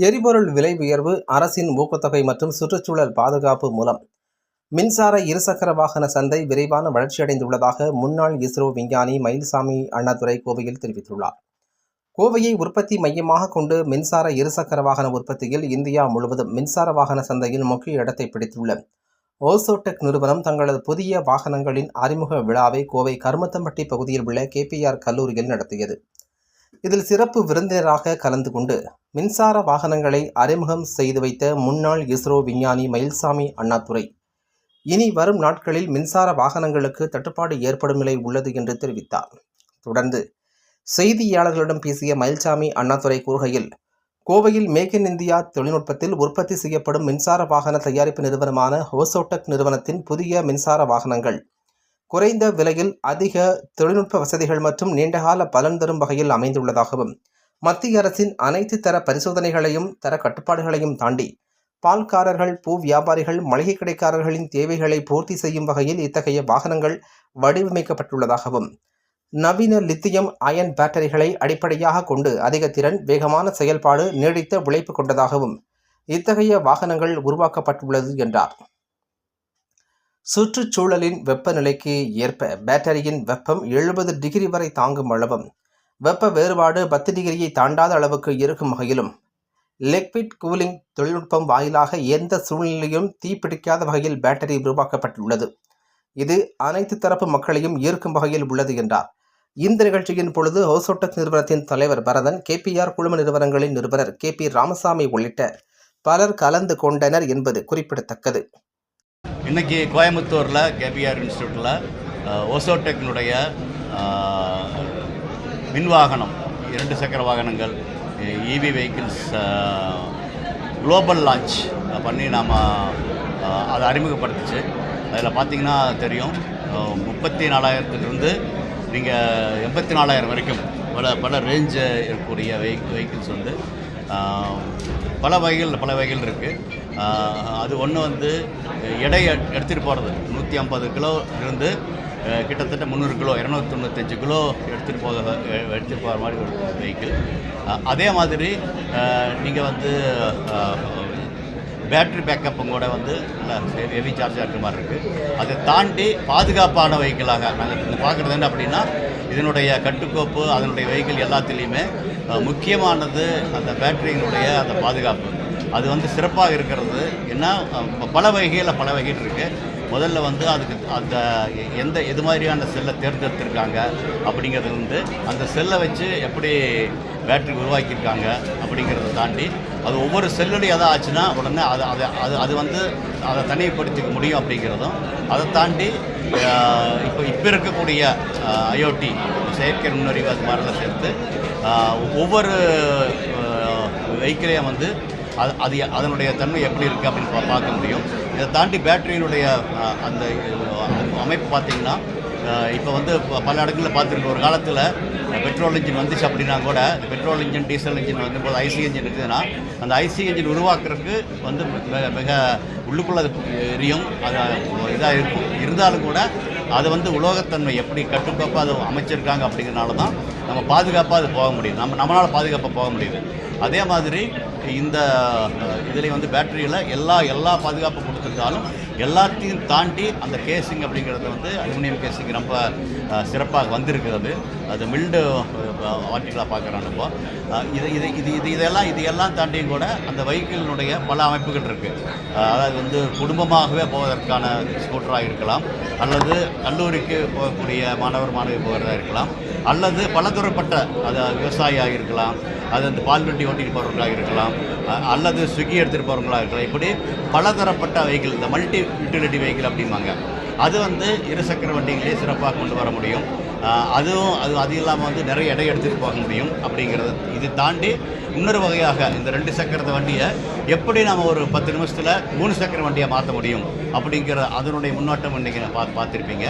எரிபொருள் விலை உயர்வு, அரசின் ஊக்கத்தொகை மற்றும் சுற்றுச்சூழல் பாதுகாப்பு மூலம் மின்சார இருசக்கர வாகன சந்தை விரைவான வளர்ச்சியடைந்துள்ளதாக முன்னாள் இஸ்ரோ விஞ்ஞானி மயில்சாமி அண்ணாதுரை கோவையில் தெரிவித்துள்ளார். கோவையை உற்பத்தி மையமாக கொண்டு மின்சார இருசக்கர வாகன உற்பத்தியில் இந்தியா முழுவதும் மின்சார வாகன சந்தையில் முக்கிய இடத்தை பிடித்துள்ள ஓசோடெக் நிறுவனம் தங்களது புதிய வாகனங்களின் அறிமுக விழாவை கோவை கருமத்தம்பட்டி பகுதியில் உள்ள KPR கல்லூரியில் நடத்தியது. இதில் சிறப்பு விருந்தினராக கலந்து கொண்டு மின்சார வாகனங்களை அறிமுகம் செய்து வைத்த முன்னாள் இஸ்ரோ விஞ்ஞானி மயில்சாமி அண்ணாதுரை, இனி வரும் நாட்களில் மின்சார வாகனங்களுக்கு தட்டுப்பாடு ஏற்படும் நிலை உள்ளது என்று தெரிவித்தார். தொடர்ந்து செய்தியாளர்களிடம் பேசிய மயில்சாமி அண்ணாதுரை கூறுகையில், கோவையில் மேக் இன் இந்தியா தொழில்நுட்பத்தில் உற்பத்தி செய்யப்படும் மின்சார வாகன தயாரிப்பு நிறுவனமான ஓசோடெக் நிறுவனத்தின் புதிய மின்சார வாகனங்கள் குறைந்த விலையில் அதிக தொழில்நுட்ப வசதிகள் மற்றும் நீண்டகால பலன் தரும் வகையில் அமைந்துள்ளதாகவும், மத்திய அரசின் அனைத்து தர பரிசோதனைகளையும் தர கட்டுப்பாடுகளையும் தாண்டி பால்காரர்கள், பூ வியாபாரிகள், மளிகை கடைக்காரர்களின் தேவைகளை பூர்த்தி செய்யும் வகையில் இத்தகைய வாகனங்கள் வடிவமைக்கப்பட்டுள்ளதாகவும், நவீன லித்தியம் அயன் பேட்டரிகளை அடிப்படையாக கொண்டு அதிக திறன், வேகமான செயல்பாடு, நீடித்த உழைப்பு கொண்டதாகவும் இத்தகைய வாகனங்கள் உருவாக்கப்பட்டுள்ளது என்றார். சுற்றுச்சூழலின் வெப்பநிலைக்கு ஏற்ப பேட்டரியின் வெப்பம் 70 டிகிரி வரை தாங்கும் அளவும், வெப்ப வேறுபாடு 10 டிகிரியை தாண்டாத அளவுக்கு இருக்கும் வகையிலும், லிக்விட் கூலிங் தொழில்நுட்பம் வாயிலாக எந்த சூழ்நிலையும் தீப்பிடிக்காத வகையில் பேட்டரி உருவாக்கப்பட்டுள்ளது. இது அனைத்து தரப்பு மக்களையும் ஈர்க்கும் வகையில் உள்ளது என்றார். இந்த நிகழ்ச்சியின் பொழுது ஓசோடெக் நிறுவனத்தின் தலைவர் பரதன், KPR குழும நிறுவனங்களின் நிறுவனர் KP ராமசாமி உள்ளிட்ட பலர் கலந்து கொண்டனர் என்பது குறிப்பிடத்தக்கது. இன்றைக்கி கோயம்புத்தூரில் KPR இன்ஸ்டியூட்டில் ஓசோடெக்னுடைய மின் வாகனம், 2 சக்கர வாகனங்கள், EV வெஹிக்கிள்ஸ் குளோபல் லான்ச் பண்ணி நாம் அதை அறிமுகப்படுத்துச்சு. அதில் பார்த்திங்கன்னா தெரியும், 34,000 நீங்கள் 84,000 வரைக்கும் பல ரேஞ்சு இருக்கக்கூடிய வெஹிக்கிள்ஸ் வந்து பல வகைகள் இருக்குது. அது ஒன்று எடை எடுத்துகிட்டு போகிறது 150 கிலோ இருந்து கிட்டத்தட்ட 300 கிலோ, 295 கிலோ எடுத்துகிட்டு போகிற மாதிரி ஒரு வெஹிக்கிள். அதே மாதிரி நீங்கள் வந்து பேட்ரி பேக்கப்பும் கூட வந்து ஹெவி சார்ஜாக இருக்கிற மாதிரி இருக்குது. அதை தாண்டி பாதுகாப்பான வெஹிக்கிளாக நாங்கள் பார்க்குறது என்ன அப்படின்னா, இதனுடைய கட்டுக்கோப்பு, அதனுடைய வெஹிக்கிள் எல்லாத்துலேயுமே முக்கியமானது அந்த பேட்டரியினுடைய அந்த பாதுகாப்பு. அது வந்து சிறப்பாக இருக்கிறது. ஏன்னா பல வகைகள் இருக்குது. முதல்ல வந்து அதுக்கு அந்த எது மாதிரியான செல்லை தேர்ந்தெடுத்திருக்காங்க அப்படிங்கிறது வந்து அந்த செல்லை வச்சு எப்படி பேட்டரி உருவாக்கியிருக்காங்க அப்படிங்கிறத தாண்டி, அது ஒவ்வொரு செல்லுடைய எதாவது ஆச்சுன்னா உடனே அது வந்து அதை தனிமைப்படுத்திக்க முடியும் அப்படிங்கிறதும், அதை தாண்டி இப்போ இருக்கக்கூடிய IoT செயற்கை நுண்ணறிவு அது மாதிரிலாம் சேர்த்து ஒவ்வொரு வெஹிக்கிளையும் வந்து அதனுடைய தன்மை எப்படி இருக்குது அப்படின்னு பார்க்க முடியும். இதை தாண்டி பேட்டரியினுடைய அந்த அமைப்பு பார்த்திங்கன்னா, இப்போ வந்து பல இடங்களில் பார்த்துருக்கோம். ஒரு காலத்தில் பெட்ரோல் இன்ஜின் வந்துச்சு அப்படின்னா கூட, பெட்ரோல் இன்ஜின், டீசல் இன்ஜின் வரும்போது IC இன்ஜின் இருக்குதுன்னா, அந்த IC இன்ஜின் உருவாக்குறதுக்கு வந்து மிக உள்ளுக்குள்ள எரியும், அது இதாக இருக்கும். இருந்தாலும் கூட அதை வந்து உலோகத்தன்மை எப்படி கட்டுக்கோப்பாக அதை அமைச்சிருக்காங்க அப்படிங்கிறனால தான் நம்ம பாதுகாப்பாக அது போக முடியுது, நம்மளால் பாதுகாப்பாக போக முடியுது. அதே மாதிரி இந்த இதில் வந்து பேட்டரியில் எல்லா பாதுகாப்பு கொடுத்துருந்தாலும் எல்லாத்தையும் தாண்டி அந்த கேசிங் அப்படிங்கிறது வந்து அலுமினியம் கேசிங் ரொம்ப சிறப்பாக வந்திருக்கிறது. அது மில்டு ஆர்டிக்கலாக பார்க்குறாங்க. இதெல்லாம் தாண்டியும் கூட அந்த வெஹிக்கிளினுடைய பல அமைப்புகள் இருக்குது. அதாவது வந்து குடும்பமாகவே போவதற்கான ஸ்கூட்டராக இருக்கலாம், அல்லது கல்லூரிக்கு போகக்கூடிய மாணவி போகிறதா இருக்கலாம், அல்லது பலதரப்பட்ட அது விவசாயியாக இருக்கலாம், அது அந்த பால் வண்டி ஓட்டிட்டு போகிறவங்களாக இருக்கலாம், அல்லது ஸ்விக்கி எடுத்துகிட்டு போகிறவங்களாக இருக்கலாம். இப்படி பலதரப்பட்ட வெஹிக்கிள், இந்த மல்டி யூட்டிலிட்டி வெஹிக்கிள் அப்படிம்பாங்க. அது வந்து இருசக்கர வண்டிகளே சிறப்பாக கொண்டு வர முடியும். அது இல்லாமல் வந்து நிறைய எடை எடுத்துகிட்டு போக முடியும் அப்படிங்கிறது. இது தாண்டி இன்னொரு வகையாக இந்த 2 சக்கர வண்டியை எப்படி நம்ம ஒரு 10 நிமிஷத்தில் 3 சக்கர வண்டியை மாற்ற முடியும் அப்படிங்கிற அதனுடைய முன்னோட்டம் இன்றைக்கி பார்த்துருப்பீங்க.